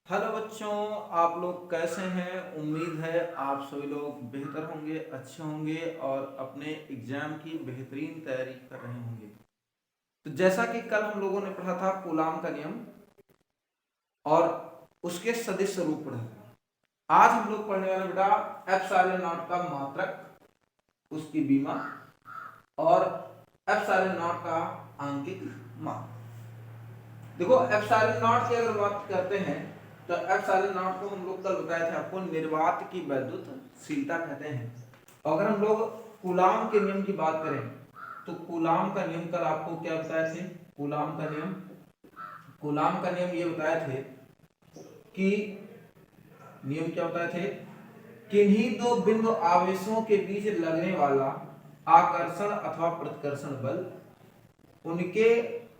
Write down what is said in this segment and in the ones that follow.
Hello बच्चों, आप लोग कैसे हैं। उम्मीद है आप सभी लोग बेहतर होंगे, अच्छे होंगे और अपने एग्जाम की बेहतरीन तैयारी कर रहे होंगे। तो जैसा कि कल हम लोगों ने पढ़ा था कूलाम का नियम और उसके सदिश रूप पढ़ा था। आज हम लोग पढ़ने वाले बेटा एप्सिलॉन नॉट का मात्रक, उसकी बीमा और एप्सिलॉन नॉट का आंकिक मान। देखो एप्सिलॉन नॉट की अगर बात करते हैं तो एप्सिलॉन नॉट को हम लोग कल बताए थे आपको निर्वात की वैद्युतशीलता कहते हैं। अगर हम लोग कूलाम के नियम की बात करें तो कूलाम का नियम कल आपको क्या बताए थे। कूलाम का नियम ये बताए थे कि नियम क्या बताए थे, किन्हीं दो बिंदु आवेशों के बीच लगने वाला आकर्षण अथवा प्रतिकर्षण बल उनके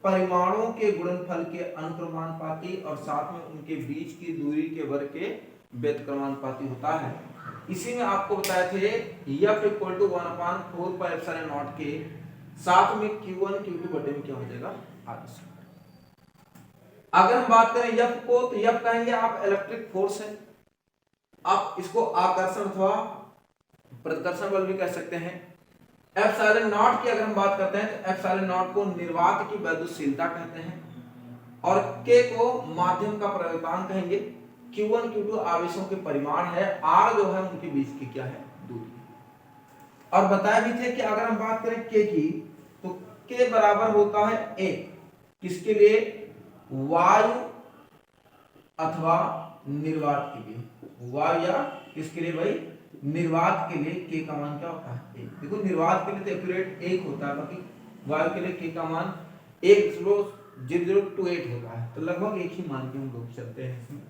परिमाणों के गुणनफल के अनुक्रमानुपाती और साथ में उनके बीच की दूरी के वर्ग के व्यतक्रमानुपाती होता है। इसी में आपको बताए थे F equal to 1/4 pi epsilon naught के साथ में Q1 Q2 बटे में क्या हो जाएगा आर। अगर हम बात करें F को तो F कहेंगे आप इलेक्ट्रिक फोर्स है, आप इसको आकर्षण अथवा प्रतिकर्षण बल भी कह सकते हैं। एप्सिलॉन नॉट की अगर हम बात करते हैं तो एप्सिलॉन नॉट को निर्वात की वैद्युतशीलता कहते हैं और K को माध्यम का प्रवर्तन कहेंगे। Q1 Q2 आवेशों के परिमाण है, R जो है उनके बीच की क्या है दूरी। और बताया भी थे कि अगर हम बात करें K की तो K बराबर होता है A किसके लिए, वायु अथवा निर्वात के लिए। वायु या किसके लिए भाई, निर्वात के लिए K का मान क्या होता है 1। देखो निर्वात के लिए तो एक्यूरेट 1 होता है, बाकी वायु के लिए K का मान 1.0028 होता है, तो लगभग एक ही मान के हम लोग चलते हैं इसमें।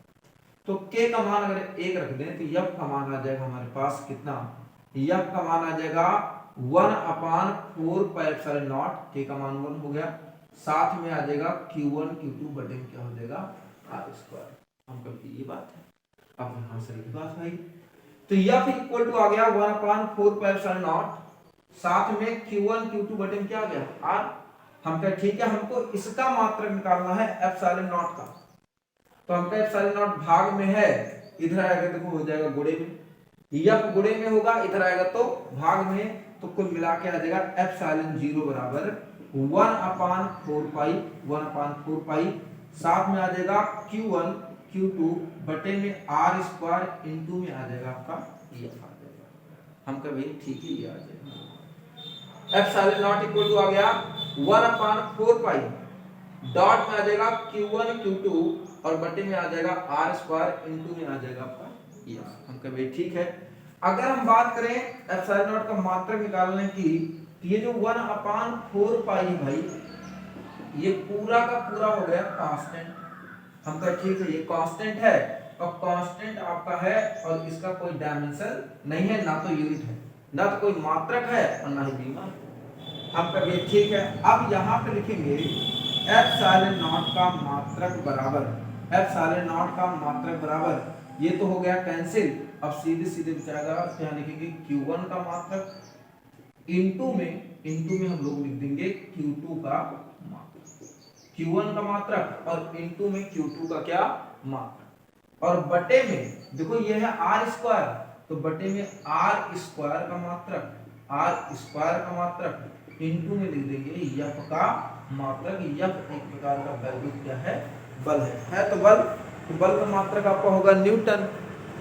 तो K का मान अगर 1 रख दें तो F का मान आ जाएगा हमारे पास कितना, F का मान आ जाएगा 1/4 पाई एप्सिलॉन नॉट। K का मान 1 हो गया, साथ में आ जाएगा Q1 Q2 बटे में क्या हो जाएगा आर स्क्वायर। हम कभी ये बात है, अब यहां से ये बात भाई, तो F इक्वल टू आ गया 1/4 पाई एप्सिलॉन नॉट, साथ में Q1 Q2 बटे में क्या आ गया R। हम कहे ठीक है, हमको इसका मात्रक निकालना है एप्सिलॉन नॉट का, तो हम कहे एप्सिलॉन नॉट भाग में है, इधर आएगा देखो हो जाएगा गुणे में, F गुणे में होगा, इधर आएगा तो भाग में, तो कुल मिला के आ जाएगा एप्सिलॉन 0 बराबर 1/4 पाई, साथ में आ जाएगा Q1 Q2 बटे में R स्क्वायर इनटू में आ जाएगा आपका F आ जाएगा। हम कहे भाई ठीक है ये आ जाएगा एप्सिलॉन नॉट इक्वल टू आ गया 1/4 पाई, डॉट में आ जाएगा Q1 Q2 और बटे में आ जाएगा R स्क्वायर इनटू में आ जाएगा आपका F। हम कहे भाई ठीक है। अगर हम बात करें एप्सिलॉन नॉट का मात्रक निकालने की, तो ये जो 1/4 पाई है भाई, ये पूरा का पूरा हो गया कांस्टेंट। हम कहे ठीक है ये कांस्टेंट है और कांस्टेंट आपका है और इसका कोई डायमेंशन नहीं है, ना तो यूनिट है, ना तो कोई मात्रक है और ना ही बीमा। हम कहे ठीक है। अब यहाँ पे लिखेंगे एप्सिलॉन नॉट का मात्रक बराबर, एप्सिलॉन नॉट का मात्रक बराबर, ये तो हो गया कैंसिल। अब सीधे सीधे बचाएगा, यहाँ लिखेंगे Q1 का मात्रक इनटू में हम लोग लिख देंगे Q2 का मात्रक, Q1 का मात्रक और इनटू में Q2 का क्या मात्रक, और बटे में देखो ये है R स्क्वायर, तो बटे में R स्क्वायर का मात्रक, R स्क्वायर का मात्रक इनटू में लिख देंगे F का मात्रक। F एक प्रकार का वैल्यू क्या है, बल है तो बल, तो बल का मात्रक आपका होगा न्यूटन।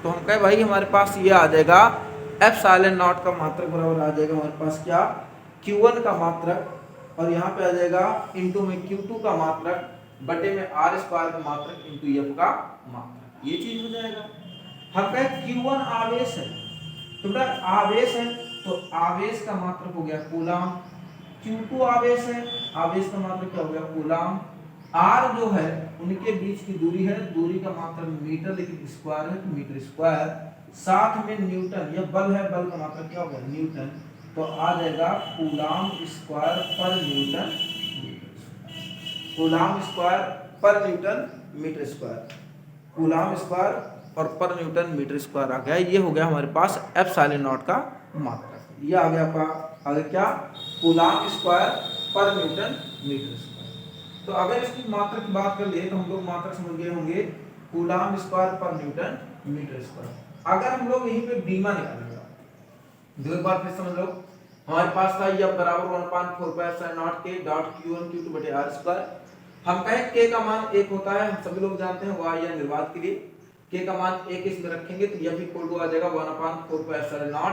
तो हम कहे भाई हमारे पास ये आ जाएगा एप्सिलॉन नॉट का मात्रक बराबर आ जाएगा हमारे पास क्या, Q1 का मात्रक और यहाँ पे आ जाएगा इनटू में Q2 का मात्रक बटे में R स्क्वायर का मात्रक इनटू F का मात्रक, ये चीज हो जाएगा। हम कहे Q1 आवेश है, तो बेटा आवेश है तो आवेश का मात्रक हो गया कूलाम, Q2 आवेश है, आवेश का मात्रक क्या हो गया कूलाम, R जो है उनके बीच की दूरी है, दूरी का मात्रक मीटर लेकिन स्क्वायर है तो मीटर स्क्वायर, साथ में न्यूटन, यह बल है, बल का मात्रक क्या होगा न्यूटन, तो आ जाएगा coulomb square per newton, coulomb square per newton metre square, coulomb square और पर न्यूटन मीटर स्क्वायर आ गया। ये हो गया हमारे पास एप्सिलॉन नॉट का मात्रक, ये आ गया आपका आगे क्या coulomb square per newton metre square. तो अगर इसकी मात्रक की बात कर ले तो हम लोग मात्रक समझ गए होंगे coulomb square per newton metre square. अगर हम लोग यहीं पे बीमा निकालेंगे, दो बार फिर समझ लो, हमारे पास था यह बराबर 1/4 के डॉट q1 q2 बटे r स्क्वायर। हम कहें k का मान 1 होता है, हम सभी लोग जानते हैं y या निर्वात के लिए k का मान 1 इसमें रखेंगे तो यह भी इक्वल टू आ जाएगा 1/4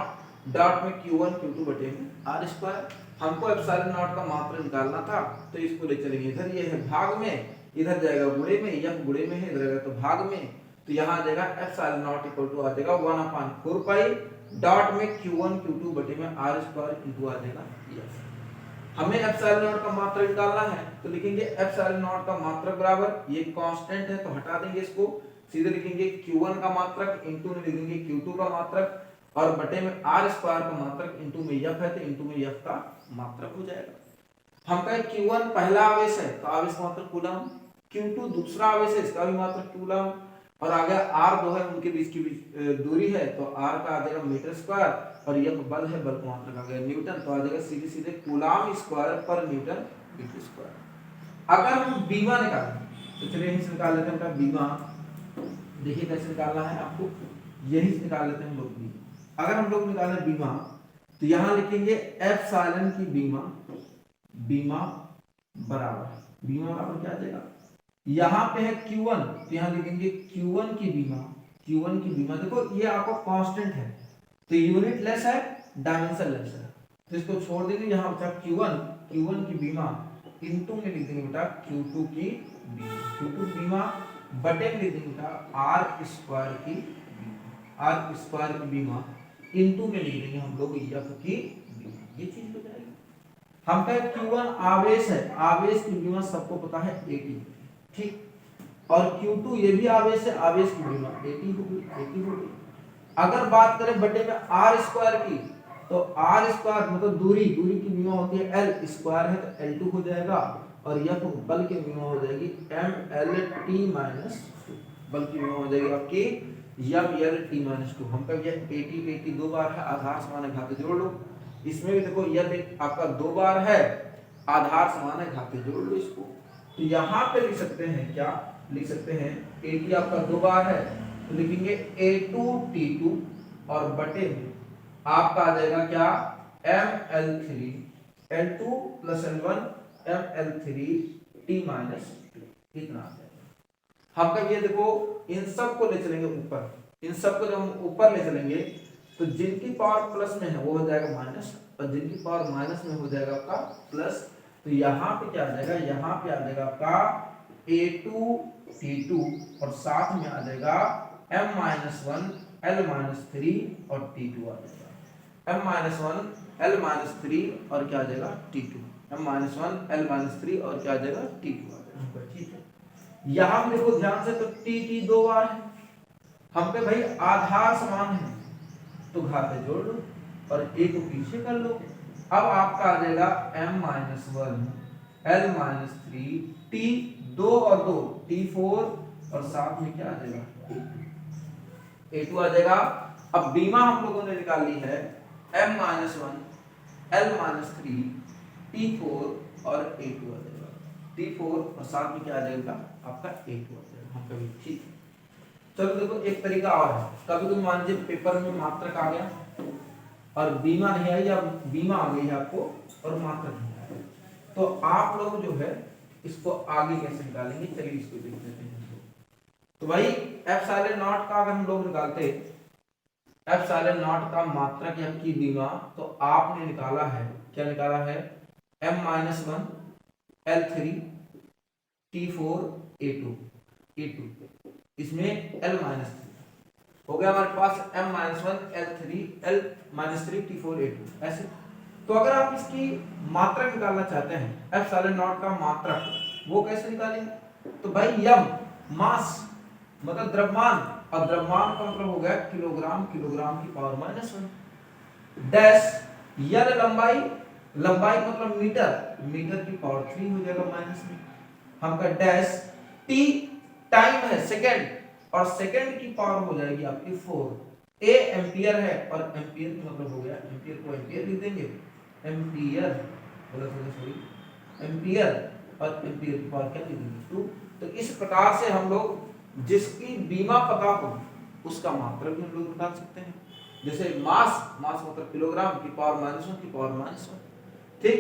डॉट में q1 q2 बटे में r स्क्वायर। हमको एप्सिलॉन नॉट का मात्रा निकालना था तो इसको ले चलेंगे इधर, ये है भाग में, इधर जाएगा गुणे में, यह गुणे में है, इधर जाएगा तो भाग में, तो यहाँ आ जाएगा एप्सिलॉन नॉट इक्वल टू आ जाएगा 1/4 पाई डॉट में q1 q2 बटे में r स्क्वायर इनटू आ जाएगा यस। हमें एप्सिलॉन नॉट का मात्रक निकालना है तो लिखेंगे एप्सिलॉन नॉट का मात्रक बराबर, ये कांस्टेंट है तो हटा देंगे इसको, सीधे लिखेंगे q1 का मात्रक इनटू में लिखेंगे q2 का मात्रक और बटे में r स्क्वायर का मात्रक इनटू में f है तो इनटू में f का मात्रक हो जाएगा। हम कहें q1 पहला आवेश है तो आवेश का मात्रक कूलम, q2 दूसरा आवेश है इसका भी मात्रक कूलम, और आगे r2 है उनके बीच की दूरी है तो r का आ जाएगा मीटर स्क्वायर और यह बल है, बल का मात्रक आ गया न्यूटन, तो आ जाएगा सीधे सीधे coulomb square per newton metre square. अगर हम बीमा निकालें तो चलिए यहीं से निकाल लेते हैं अपना बीमा। देखिए कैसे निकालना है आपको, यही से निकाल लेते हैं हम लोग बीमा। अगर हम लोग निकालें बीमा तो यहाँ लिखेंगे एप्सिलॉन की बीमा, बीमा बराबर क्या आ जाएगा, यहाँ पे है Q1 तो यहाँ लिखेंगे Q1 की बीमा, Q1 की बीमा देखो ये आपका कांस्टेंट है तो यूनिट लेस है, डायमेंशन लेस है, तो इसको छोड़ देंगे, यहाँ बचा Q1 की बीमा इनटू में लिख देंगे बेटा Q2 की बीमा, Q2 की बीमा बटे में लिख देंगे बेटा R स्क्वायर की बीमा, R स्क्वायर की बीमा इनटू में लिख देंगे हम लोग F की बीमा, ये चीज हो जाएगी। हम कहें Q1 आवेश है, आवेश की बीमा सबको पता है 80, ठीक, और Q2 ये भी आवेश है, आवेश की बीमा 80 होगी। अगर बात करें बटे में R स्क्वायर की तो R स्क्वायर मतलब दूरी की बीमा होती है L स्क्वायर है तो L2 हो जाएगा और यह बल की बीमा हो जाएगी MLT माइनस 2, बल की बीमा हो जाएगी आपकी MLT-2। हम कहें यह 80 दो बार है, आधार समान है घाते जोड़ लो, इसमें भी देखो यह आपका दो बार है, आधार समान है घाते जोड़ लो इसको, तो यहाँ पे लिख सकते हैं, क्या लिख सकते हैं 80 आपका दो बार है तो लिखेंगे A2T2 और बटे में आपका आ जाएगा क्या ML3 L2 plus L1 ML3T minus 2 इतना आ जाएगा। हम कब ये देखो इन सब को ले चलेंगे ऊपर, इन सब को जब हम ऊपर ले चलेंगे तो जिनकी पावर प्लस में है वो हो जाएगा माइनस और जिनकी पावर माइनस में हो जाएगा आपका प्लस, तो यहाँ पे क्या आ जाएगा, यहाँ पे आ जाएगा आपका A2T2 और साथ में आ जाएगा M-1 L-3 और T2 आ जाएगा, M-1 L-3 और क्या आ जाएगा T2, M-1 L-3 और क्या आ जाएगा T2 आ जाएगा, ठीक है। यहाँ देखो ध्यान से तो T दो बार है, हम पे भाई आधार समान है तो घाते जोड़ लो और A को पीछे कर लो, अब आपका आ जाएगा M-1 L-3 T 2 और 2 T4 और साथ में क्या आ जाएगा A2 आ जाएगा। अब बीमा हम लोगों ने निकाल ली है M-1 L-3 T4 और A2 आ जाएगा, T4 और साथ में क्या आ जाएगा आपका A2 आ जाएगा, हम कभी ठीक। चलो देखो एक तरीका और है, कभी मान लीजिए पेपर में मात्रक आ गया और बीमा नहीं आई या बीमा आ गई है आपको और मात्रक नहीं आया, तो आप लोग जो है इसको आगे कैसे निकालेंगे, चलिए इसको देख लेते हैं। तो भाई एप्सिलॉन नॉट का अगर हम लोग निकालते एप्सिलॉन नॉट का मात्रक या की बीमा, तो आपने निकाला है, क्या निकाला है M-1 L3 T4 A2 इसमें L-3 हो गया हमारे पास M-1 L3 L-3 T4 A2 ऐसे। तो अगर आप इसकी मात्रक निकालना चाहते हैं एप्सिलॉन नॉट का मात्रक, वो कैसे निकालेंगे, तो भाई यम मास मतलब द्रव्यमान, और द्रव्यमान का मतलब हो गया किलोग्राम की पावर -1 डैश यल लंबाई मतलब मीटर की पावर 3 हो जाएगा माइनस में, हम का डैश टी टाइम है सेकंड और सेकंड की पावर हो जाएगी आपकी 4, ए एम्पियर है और एम्पियर का मतलब हो गया एम्पियर को एम्पियर लिख देंगे, एम्पियर एम्पियर और एम्पियर की पावर क्या लिख देंगे 2। तो इस प्रकार से हम लोग जिसकी बीमा पता हो उसका मात्रक भी हम लोग निकाल सकते हैं। जैसे मास मतलब किलोग्राम की पावर -1 की पावर -1, ठीक।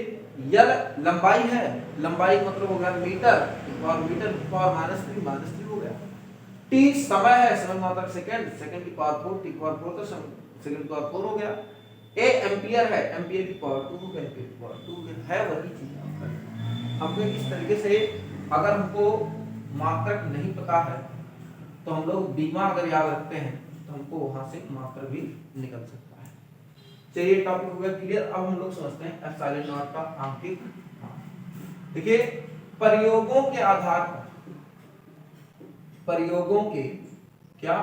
यल लंबाई है, लंबाई का मतलब हो गया मीटर की पावर -3 हो गया। टी समय है, समय मात्रक सेकंड की पावर 4 टी की पावर 4 तो सेकंड की पावर 4 हो गया। ए एम्पियर है, एम्पियर की पावर 2 हो गया, एम्पियर की पावर 2 है वही चीज हमको इस तरीके से। अगर हमको मात्रक नहीं पता है तो हम लोग बीमा अगर याद रखते हैं तो हमको वहां से मात्रक भी निकल सकता है। चलिए टॉपिक हो गया क्लियर। अब हम लोग समझते हैं एप्सिलॉन नॉट का आंकिक मान। देखिए प्रयोगों के आधार पर, प्रयोगों के क्या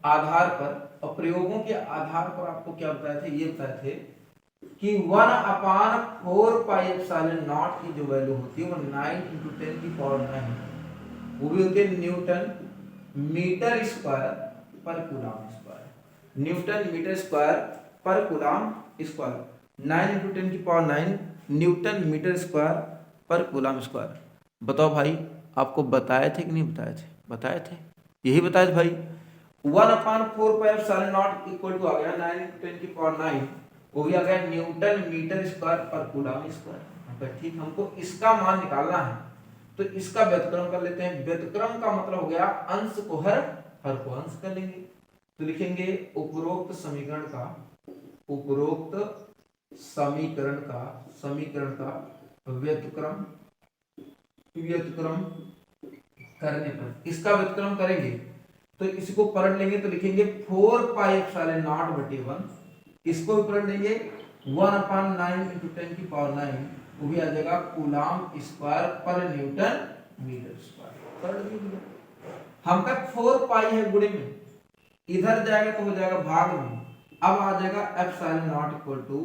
आधार पर, और प्रयोगों के आधार पर आपको क्या बताए थे, ये बताए थे कि 1/4 पाई एप्सिलॉन नॉट की जो वैल्यू होती है वो 9 × 10 की पावर 9 वो भी होती है newton metre square per coulomb square. Newton metre square per coulomb square, 9 × 10 की power 9 newton metre square per coulomb square. बताओ भाई, आपको बताए थे कि नहीं बताए थे? बताए थे, यही बताए थे भाई। 1/4 pi epsilon naught equal to आ गया 9 × 10 की पावर 9, वो भी आ गया Newton metre square per coulomb square. ठीक, हमको इसका मान निकालना है तो इसका व्युत्क्रम कर लेते हैं। व्युत्क्रम का मतलब हो गया अंश को हर को अंश कर लेंगे। तो लिखेंगे उपरोक्त समीकरण का व्युत्क्रम करने पर, इसका व्युत्क्रम करेंगे तो इसको पलट लेंगे तो लिखेंगे 4 पाई एप्सिलॉन नॉट बटे 1। इसको भी पलट लेंगे 1/9 × 10 की पावर 9 वो भी आ जाएगा coulomb square per newton metre square. पलट दीजिए, हम का 4 पाई है गुणे में, इधर जाएगा तो हो जाएगा भाग में। अब आ जाएगा epsilon naught equal to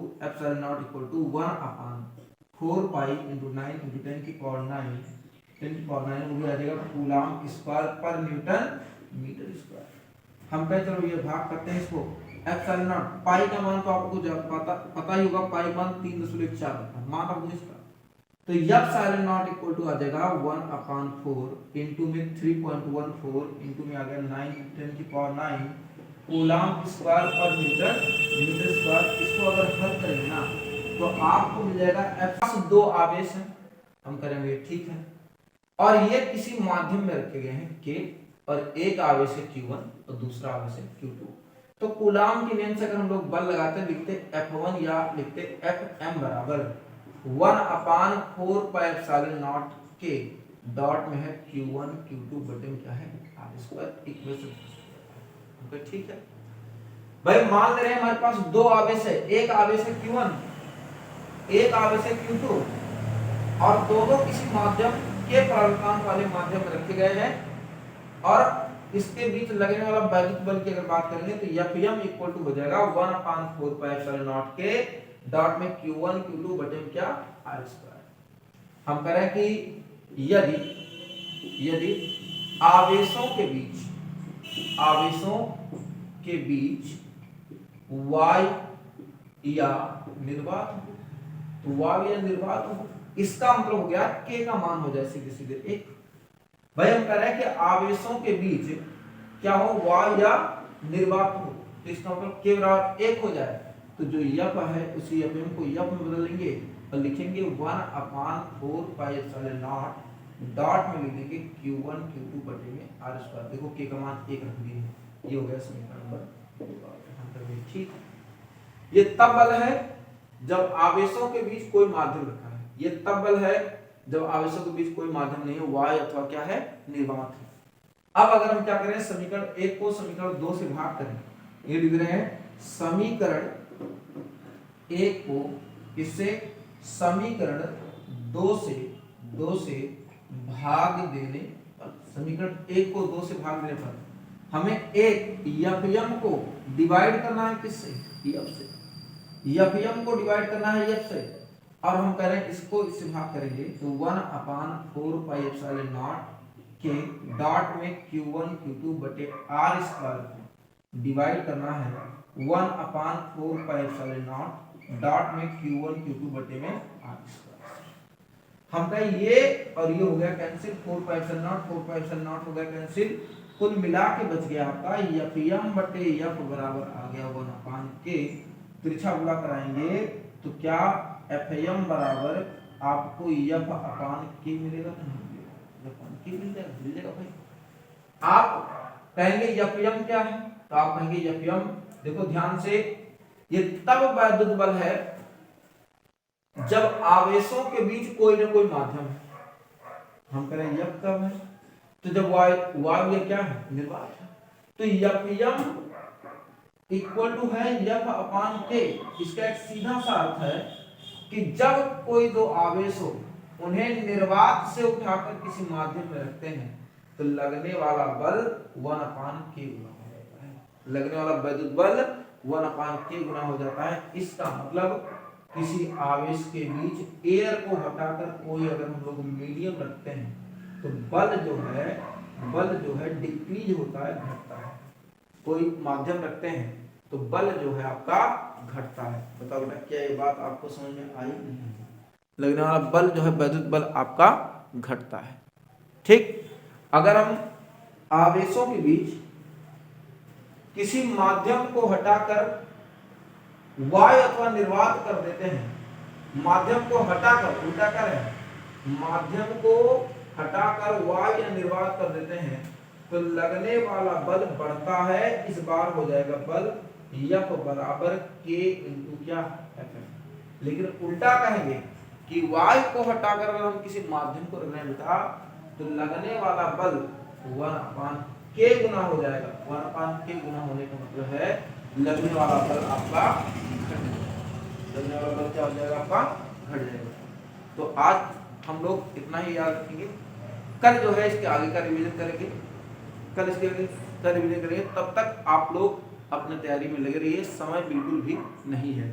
1/4 pi × 9 × 10 की पावर 9 वो भी आ जाएगा coulomb square per newton metre square. हम कहें चलो ये भाग करते हैं इसको। एप्सिलॉन नॉट पाई का मान तो आपको पता ही होगा, पाई मान 3.4 होता है, मान आपको इसका। तो एप्सिलॉन नॉट इक्वल टू आ जाएगा 1/4 इनटू में 3.14 इनटू में आ गया 9 × 10 की पावर 9 कूलम स्क्वायर पर मीटर स्क्वायर। इसको अगर हल करेंगे ना तो आपको मिल जाएगा एप्स 2 आवेश हैं, हम करेंगे ठीक है, और ये किसी माध्यम में रखे गए हैं के, और एक आवेश है Q1 और दूसरा आवेश है Q2। तो कूलम के नियम से अगर हम लोग बल लगाते हैं लिखते F1 या लिखते Fm बराबर 1/4 पाई एप्सिलॉन नॉट के डॉट में है Q1 Q2 बटे में क्या है R स्क्वायर इक्वेशन। ठीक है भाई, मान ले रहे हैं हमारे पास दो आवेश है, एक आवेश है Q1 एक आवेश है Q2, और दोनों किसी माध्यम के प्रावल्यकांक वाले माध्यम में रखे गए हैं, और इसके बीच लगने वाला वैद्युत बल की अगर बात करेंगे तो Fm इक्वल टू हो जाएगा 1/4 पाई एप्सिलॉन नॉट के डॉट में Q1 Q2 बटे में क्या R स्क्वायर। हम कह रहे हैं कि यदि आवेशों के बीच y या निर्वात हो, तो y या निर्वात हो, इसका मतलब हो गया k का मान हो जाए सीधे सीधे 1। भाई हम कह रहे हैं कि आवेशों के बीच क्या हो, y या निर्वात हो, तो इसका मतलब k बराबर 1 हो जाए। तो जो F है उसी Fm को F में बदल लेंगे और लिखेंगे 1/4 पाई एप्सिलॉन नॉट डॉट में लिख देंगे Q1 Q2 बटे में R स्क्वायर। देखो k का मान 1 रख दिए, ये हो गया समीकरण नंबर। ठीक, ये तब बल है जब आवेशों के बीच कोई माध्यम रखा है, ये तब बल है जब आवेशों के बीच कोई माध्यम नहीं है, y अथवा क्या है निर्वात है। अब अगर हम क्या करें, समीकरण 1 को समीकरण 2 से भाग करें, ये लिख रहे हैं समीकरण 1 को इससे समीकरण 2 से भाग देने पर, समीकरण 1 को 2 से भाग देने पर हमें एक Fm को डिवाइड करना है किससे, F से। Fm को डिवाइड करना है F से, और हम कह रहे हैं इसको इससे भाग करेंगे तो 1/4 पाई एप्सिलॉन नॉट के डॉट में Q1 Q2 बटे R स्क्वायर को डिवाइड करना है 1/4 पाई एप्सिलॉन नॉट डॉट में Q1 Q2 बटे में R स्क्वायर। हम कहें ये और ये हो गया कैंसिल, 4πε0 हो गया कैंसिल, कुल मिला के बच गया आपका Fm बटे F बराबर आ गया 1/k। तिरछा गुणा कराएंगे तो क्या Fm बराबर आपको F/k मिलेगा? नहीं मिलेगा, मिल जाएगा भाई। आप कहेंगे Fm क्या है, तो आप कहेंगे Fm, देखो ध्यान से, ये तब वैद्युत बल है जब आवेशों के बीच कोई ना कोई माध्यम है। हम कह रहे हैं F कब है, तो जब वायु क्या है, निर्वात है, तो Fm इक्वल टू है F/k। इसका एक सीधा सा अर्थ है कि जब कोई दो आवेश हो, उन्हें निर्वात से उठाकर किसी माध्यम में रखते हैं तो लगने वाला बल 1/k गुना हो जाता है। लगने वाला वैद्युत बल 1/k गुना हो जाता है। इसका मतलब किसी आवेश के बीच एयर को हटाकर कोई अगर हम लोग मीडियम रखते हैं तो बल जो है डिक्रीज होता है, घटता है। कोई माध्यम रखते हैं तो बल जो है आपका घटता है। बताओ बेटा, क्या ये बात आपको समझ में आई? नहीं, लगने वाला बल जो है वैद्युत बल आपका घटता है। ठीक, अगर हम आवेशों के बीच किसी माध्यम को हटाकर वायु अथवा निर्वात कर देते हैं, माध्यम को हटाकर, उल्टा करें, माध्यम को हटाकर वायु या निर्वात कर देते हैं तो लगने वाला बल बढ़ता है। इस बार हो जाएगा बल F बराबर K इंटू क्या, Fm। लेकिन उल्टा कहेंगे कि वायु को हटाकर अगर हम किसी माध्यम को रख रहे हैं बेटा तो लगने वाला बल 1/k गुना हो जाएगा। 1/k गुना होने का मतलब है लगने वाला बल आपका घट जाएगा। लगने वाला बल क्या हो जाएगा आपका, घट जाएगा। तो आज हम लोग इतना ही याद रखेंगे। कल जो है इसके आगे का रिवीजन करेंगे, कल इसके आगे का रिवीजन करेंगे। तब तक आप लोग अपने तैयारी में लगे रहिए, समय बिल्कुल भी नहीं है।